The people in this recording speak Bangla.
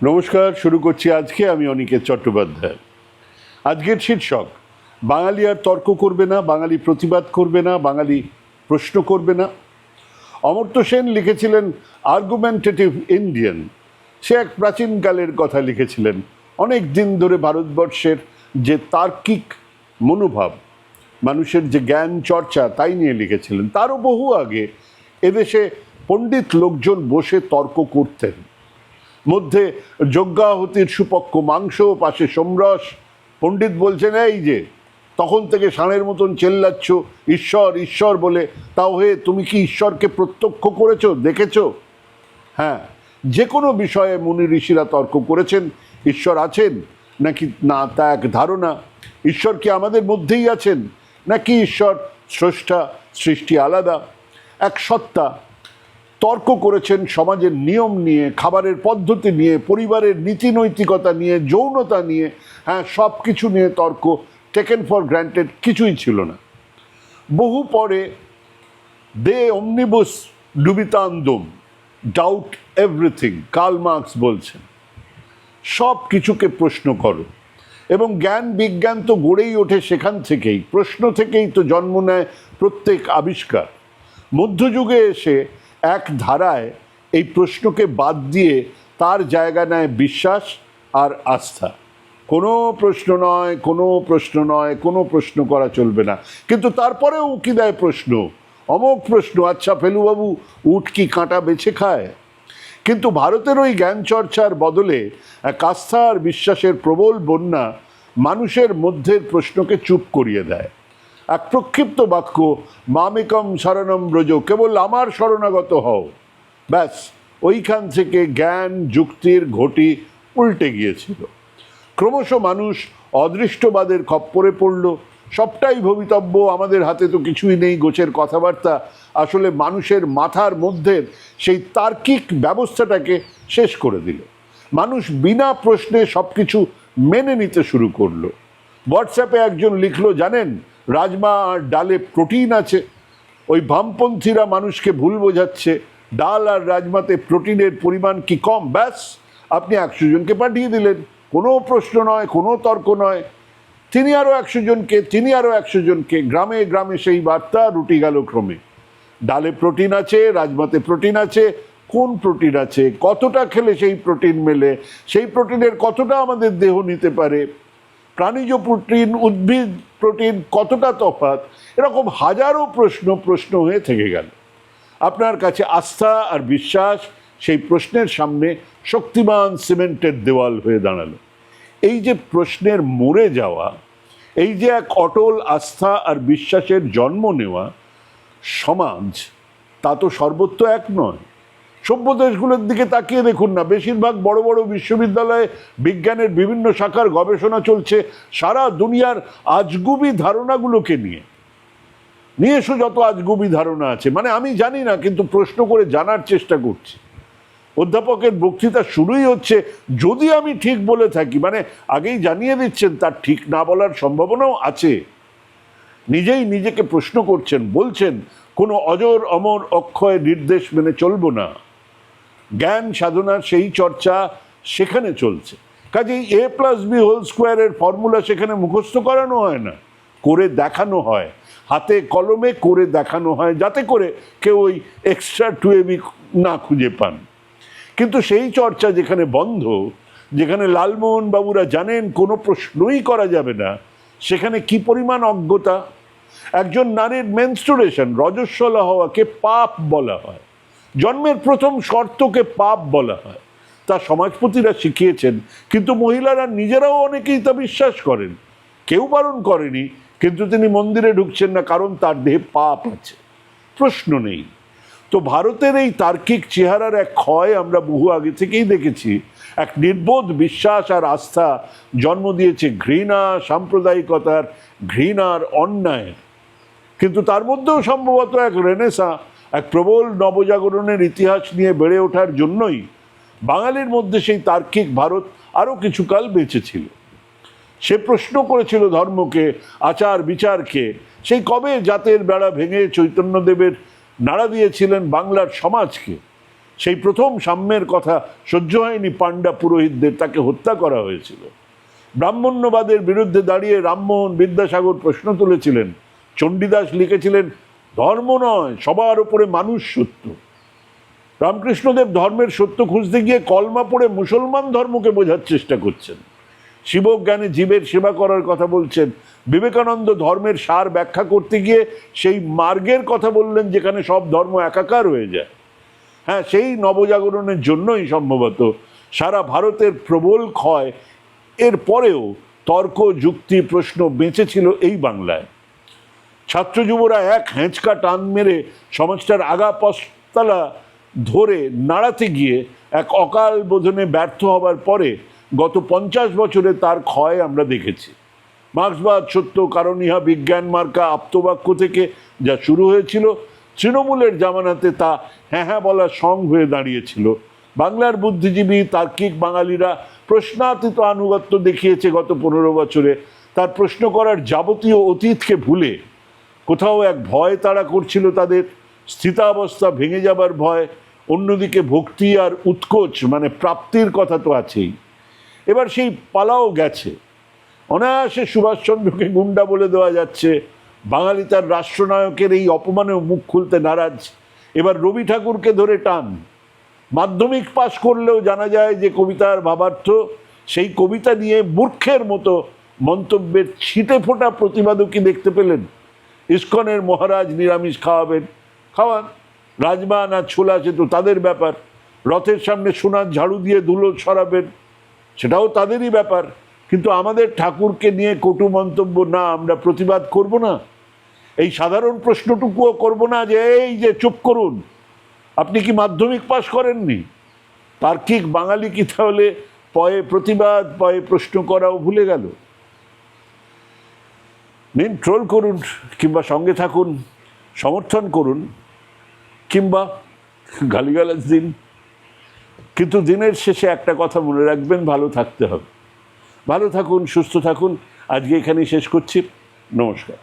নমস্কার, শুরু করছি আজকে। আমি অনিকেত চট্টোপাধ্যায়। আজকের শীর্ষক, বাঙালি আর তর্ক করবে না, বাঙালি প্রতিবাদ করবে না, বাঙালি প্রশ্ন করবে না। অমর্ত্য সেন লিখেছিলেন আর্গুমেন্টেটিভ ইন্ডিয়ান। সে এক প্রাচীনকালের কথা লিখেছিলেন। অনেক দিন ধরে ভারতবর্ষের যে তার্কিক মনোভাব, মানুষের যে জ্ঞান চর্চা, তাই নিয়ে লিখেছিলেন। তারও বহু আগে এদেশে পণ্ডিত লোকজন বসে তর্ক করতেন। মধ্যে যজ্ঞাহুতির সুপক্ষ মাংস, পাশে সোমরস। পণ্ডিত বলছেন, এই যে তখন থেকে ষাঁড়ের মতন চেল্লাচ্ছ ঈশ্বর ঈশ্বর বলে, তাও হে তুমি কি ঈশ্বরকে প্রত্যক্ষ করেছো, দেখেছো? হ্যাঁ, যে কোনো বিষয়ে মুনি ঋষিরা তর্ক করেছেন। ঈশ্বর আছেন নাকি না তা এক ধারণা। ঈশ্বর কি আমাদের মধ্যেই আছেন, নাকি ঈশ্বর স্রষ্টা, সৃষ্টি আলাদা এক সত্তা? তর্ক করেছেন সমাজের নিয়ম নিয়ে, খাবারের পদ্ধতি নিয়ে, পরিবারের নীতি নৈতিকতা নিয়ে, যৌনতা নিয়ে। হ্যাঁ, সব কিছু নিয়ে তর্ক। টেকেন ফর গ্রান্টেড কিছুই ছিল না। বহু পরে দে অমনিবুস ডুবিতান্দম, ডাউট এভরিথিং, কার্ল মার্কস বলছেন, সব কিছুকে প্রশ্ন করো। এবং জ্ঞান বিজ্ঞান তো গড়েই ওঠে সেখান থেকেই, প্রশ্ন থেকেই তো জন্ম নেয় প্রত্যেক আবিষ্কার। মধ্যযুগে এসে এক ধারায় এই প্রশ্নকে বাদ দিয়ে তার জায়গা নেয় বিশ্বাস আর আস্থা। কোনো প্রশ্ন নয়, কোনো প্রশ্ন নয়, কোনো প্রশ্ন করা চলবে না। কিন্তু তারপরেও উকি দেয় প্রশ্ন, অমোঘ প্রশ্ন। আচ্ছা ফেলুবাবু, উট কি কাঁটা বেছে খায়? কিন্তু ভারতের ওই জ্ঞান চর্চার বদলে এক আস্থা আর বিশ্বাসের প্রবল বন্যা মানুষের মধ্যের প্রশ্নকে চুপ করিয়ে দেয়। এক প্রক্ষিপ্ত বাক্য, মামেকম শরণম ব্রজ, কেবল আমার শরণাগত হও। ব্যাস, ওইখান থেকে জ্ঞান যুক্তির ঘটি উল্টে গিয়েছিল। ক্রমশ মানুষ অদৃষ্টবাদের খপ্পরে পড়ল। সবটাই ভবিতব্য, আমাদের হাতে তো কিছুই নেই, গোছের কথাবার্তা আসলে মানুষের মাথার মধ্যে সেই তার্কিক ব্যবস্থাটাকে শেষ করে দিল। মানুষ বিনা প্রশ্নে সব কিছু মেনে নিতে শুরু করলো। হোয়াটসঅ্যাপে একজন লিখলো, জানেন রাজমা আর ডালে প্রোটিন আছে। ওই বামপন্থীরা মানুষকে ভুল বোঝাচ্ছে, ডাল আর রাজমাতে প্রোটিনের পরিমাণ কি কম? ব্যাস, আপনি 100 জনকে পাঠিয়ে দিলেন। কোনো প্রশ্ন নয়, কোনো তর্ক নয়। তিনি আরও 100 জনকে, তিনি আরও 100 জনকে। গ্রামে গ্রামে সেই বার্তা রুটি গেল ক্রমে। ডালে প্রোটিন আছে, রাজমাতে প্রোটিন আছে। কোন প্রোটিন আছে, কতটা খেলে সেই প্রোটিন মেলে, সেই প্রোটিনের কতটা আমাদের দেহ নিতে পারে, প্রাণীজ প্রোটিন, উদ্ভিদ প্রোটিন কতটা তফাৎ? এরকম হাজারো প্রশ্ন হয়ে থেকে গেল। আপনার কাছে আস্থা আর বিশ্বাস সেই প্রশ্নের সামনে শক্তিমান সিমেন্টের দেওয়াল হয়ে দাঁড়ালো। এই যে প্রশ্নের মরে যাওয়া, এই যে এক অটল আস্থা আর বিশ্বাসের জন্ম নেওয়া সমাজ, তা তো সর্বত্র এক নয়। সভ্য দেশগুলোর দিকে তাকিয়ে দেখুন না, বেশিরভাগ বড় বড় বিশ্ববিদ্যালয়ে বিজ্ঞানের বিভিন্ন শাখার গবেষণা চলছে সারা দুনিয়ার আজগুবি ধারণাগুলোকে নিয়ে। নিয়ে এসো যত আজগুবি ধারণা আছে, মানে আমি জানি না, কিন্তু প্রশ্ন করে জানার চেষ্টা করছি। অধ্যাপকের বক্তৃতা শুরুই হচ্ছে, যদি আমি ঠিক বলে থাকি, মানে আগেই জানিয়ে দিচ্ছেন তার ঠিক না বলার সম্ভাবনাও আছে। নিজেই নিজেকে প্রশ্ন করছেন, বলছেন কোনো অজর অমর অক্ষয় নির্দেশ মেনে চলবো না। জ্ঞান সাধনার সেই চর্চা সেখানে চলছে। কাজেই A+B² ফর্মুলা সেখানে মুখস্থ করানো হয় না, করে দেখানো হয়, হাতে কলমে করে দেখানো হয়, যাতে করে কেউ ওই এক্সট্রা 2AB না খুঁজে পান। কিন্তু সেই চর্চা যেখানে বন্ধ, যেখানে লালমোহন বাবুরা জানেন কোনো প্রশ্নই করা যাবে না, সেখানে কি পরিমাণ অজ্ঞতা! একজন নারীর মেনস্ট্রুয়েশন, রজস্বলা হওয়াকে পাপ বলা হয়। জন্মের প্রথম শর্তকে পাপ বলা হয়। তা সমাজপতিরা শিখিয়েছেন, কিন্তু মহিলারা নিজেরাও অনেকেই তা বিশ্বাস করেন। কেউ বারণ করেনি, কিন্তু তিনি মন্দিরে ঢুকছেন না, কারণ তার দেহে পাপ আছে। প্রশ্ন নেই। তো ভারতের এই তার্কিক চেহারার এক ক্ষয় আমরা বহু আগে থেকেই দেখেছি। এক নির্বোধ বিশ্বাস আর আস্থা জন্ম দিয়েছে ঘৃণা, সাম্প্রদায়িকতার, ঘৃণার, অন্যায়ের। কিন্তু তার মধ্যেও সম্ভবত এক রেনেসা, এক প্রবল নবজাগরণের ইতিহাস নিয়ে বেড়ে ওঠার জন্যই বাঙালির মধ্যে সেই তার্কিক ভারত আরও কিছুকাল বেঁচে ছিল। সে প্রশ্ন করেছিল ধর্মকে, আচার বিচারকে। সেই কবে জাতের বেড়া ভেঙে চৈতন্যদেবের নাড়া দিয়েছিলেন বাংলার সমাজকে। সেই প্রথম সাম্যের কথা সহ্য হয়নি পাণ্ডা পুরোহিতদের, তাকে হত্যা করা হয়েছিল। ব্রাহ্মণ্যবাদের বিরুদ্ধে দাঁড়িয়ে রামমোহন বিদ্যাসাগর প্রশ্ন তুলেছিলেন। চণ্ডীদাস লিখেছিলেন, ধর্ম নয়, সবার উপরে মানুষ সত্য। রামকৃষ্ণদেব ধর্মের সত্য খুঁজতে গিয়ে কলমা পড়ে মুসলমান ধর্মকে বোঝার চেষ্টা করছেন। শিবজ্ঞানে জীবের সেবা করার কথা বলছেন। বিবেকানন্দ ধর্মের সার ব্যাখ্যা করতে গিয়ে সেই মার্গের কথা বললেন যেখানে সব ধর্ম একাকার হয়ে যায়। হ্যাঁ, সেই নবজাগরণের জন্যই সম্ভবত সারা ভারতের প্রবল ক্ষয় এর পরেও তর্ক, যুক্তি, প্রশ্ন বেঁচে ছিল এই বাংলায়। ছাত্র যুবরা এক হেঁচকা টান মেরে সমাজটার আগা পস্তলা ধরে নাড়াতে গিয়ে এক অকাল বোধনে ব্যর্থ হবার পরে গত 50 বছরে তার ক্ষয় আমরা দেখেছি। মার্ক্সবাদ সত্য, কারণ ইহা বিজ্ঞান মার্কা আপ্তবাক্য থেকে যা শুরু হয়েছিল, তৃণমূলের জামানাতে তা হ্যাঁ হ্যাঁ বলার সং হয়ে দাঁড়িয়েছিল। বাংলার বুদ্ধিজীবী তার্কিক বাঙালিরা প্রশ্নাতীত আনুগত্য দেখিয়েছে গত 15 বছরে। তার প্রশ্ন করার যাবতীয় অতীতকে ভুলে কোথাও এক ভয় তাড়া করছিল তাদের, স্থিতাবস্থা ভেঙে যাবার ভয়। অন্যদিকে ভক্তি আর উৎকোচ মানে প্রাপ্তির কথা তো আছেই। এবার সেই পালাও গেছে। অনায়াসে সুভাষচন্দ্রকে গুন্ডা বলে দেওয়া যাচ্ছে। বাঙালি তার রাষ্ট্রনায়কের এই অপমানেও মুখ খুলতে নারাজ। এবার রবি ঠাকুরকে ধরে টান। মাধ্যমিক পাশ করলেও জানা যায় যে কবিতার ভাবার্থ, সেই কবিতা নিয়ে মূর্খের মতো মন্তব্যের ছিটে ফোটা প্রতিবাদও কি দেখতে পেলেন? ইস্কনের মহারাজ নিরামিষ খাওয়াবেন, খাওয়ান। রাজমা না ছোলা সে তো তাদের ব্যাপার। রথের সামনে সোনার ঝাড়ু দিয়ে ধুলো সরাবেন, সেটাও তাদেরই ব্যাপার। কিন্তু আমাদের ঠাকুরকে নিয়ে কটু মন্তব্য না, আমরা প্রতিবাদ করব না? এই সাধারণ প্রশ্নটুকুও করব না যে এই যে চুপ করুন, আপনি কি মাধ্যমিক পাশ করেননি? তার্কিক বাঙালি কি তাহলে পয়ে প্রতিবাদ, পয়ে প্রশ্ন করাও ভুলে গেল? নিন, ট্রোল করুন কিংবা সঙ্গে থাকুন, সমর্থন করুন কিংবা গালিগালাজ দিন, কিন্তু দিনের শেষে একটা কথা মনে রাখবেন, ভালো থাকতে হবে। ভালো থাকুন, সুস্থ থাকুন। আজকে এখানেই শেষ করছি। নমস্কার।